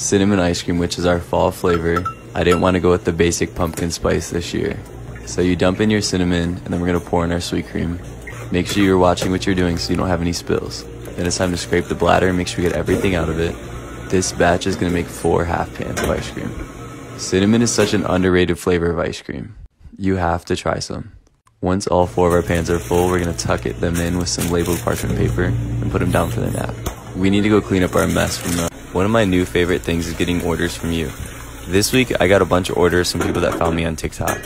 cinnamon ice cream, which is our fall flavor. I didn't want to go with the basic pumpkin spice this year. So you dump in your cinnamon, and then we're going to pour in our sweet cream. Make sure you're watching what you're doing so you don't have any spills. Then it's time to scrape the bladder and make sure we get everything out of it. This batch is going to make 4 half pans of ice cream. Cinnamon is such an underrated flavor of ice cream. You have to try some. Once all 4 of our pans are full, we're going to tuck them in with some labeled parchment paper and put them down for their nap. We need to go clean up our mess from the... One of my new favorite things is getting orders from you. This week, I got a bunch of orders from people that found me on TikTok.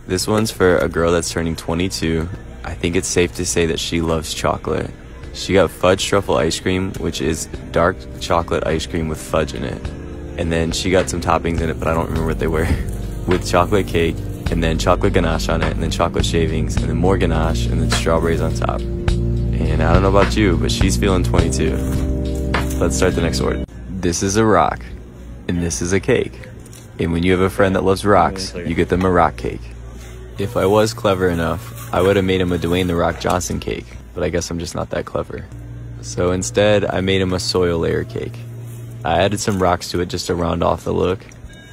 This one's for a girl that's turning 22. I think it's safe to say that she loves chocolate. She got fudge truffle ice cream, which is dark chocolate ice cream with fudge in it. And then she got some toppings in it, but I don't remember what they were. With chocolate cake, and then chocolate ganache on it, and then chocolate shavings, and then more ganache, and then strawberries on top. And I don't know about you, but she's feeling 22. Let's start the next order. This is a rock, and this is a cake. And when you have a friend that loves rocks, you get them a rock cake. If I was clever enough, I would have made him a Dwayne The Rock Johnson cake, but I guess I'm just not that clever. So instead, I made him a soil layer cake. I added some rocks to it just to round off the look.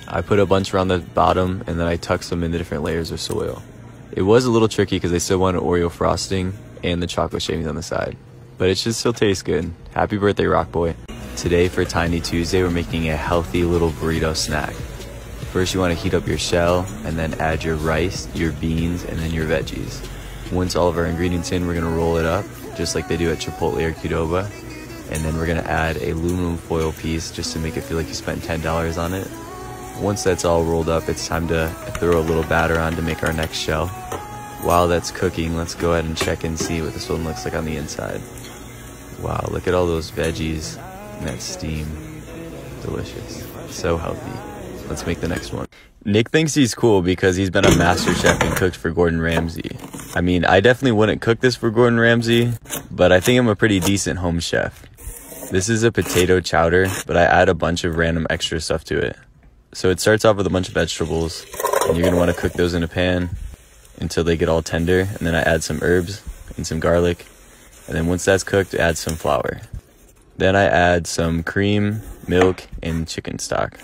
I put a bunch around the bottom, and then I tucked some in the different layers of soil. It was a little tricky because I still wanted Oreo frosting and the chocolate shavings on the side. But it should still taste good. Happy birthday, Rock Boy. Today for Tiny Tuesday, we're making a healthy little burrito snack. First, you want to heat up your shell, and then add your rice, your beans, and then your veggies. Once all of our ingredients in, we're going to roll it up, just like they do at Chipotle or Qdoba. And then we're going to add a aluminum foil piece just to make it feel like you spent $10 on it. Once that's all rolled up, it's time to throw a little batter on to make our next shell. While that's cooking, let's go ahead and check and see what this one looks like on the inside. Wow, look at all those veggies and that steam. Delicious. So healthy. Let's make the next one. Nick thinks he's cool because he's been a master chef and cooked for Gordon Ramsay. I mean, I definitely wouldn't cook this for Gordon Ramsay, but I think I'm a pretty decent home chef. This is a potato chowder, but I add a bunch of random extra stuff to it. So it starts off with a bunch of vegetables, and you're going to want to cook those in a pan until they get all tender, and then I add some herbs and some garlic, and then once that's cooked, add some flour. Then I add some cream, milk, and chicken stock.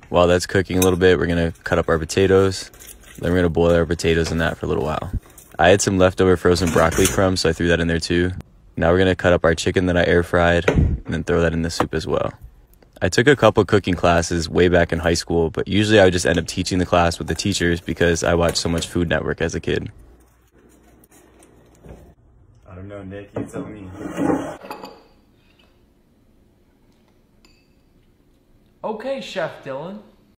While that's cooking a little bit, we're going to cut up our potatoes, then we're going to boil our potatoes in that for a little while. I had some leftover frozen broccoli crumbs, so I threw that in there too. Now we're going to cut up our chicken that I air fried, and then throw that in the soup as well. I took a couple cooking classes way back in high school, but usually I would just end up teaching the class with the teachers because I watched so much Food Network as a kid. I don't know, Nick, you tell me. Okay, Chef Dylan.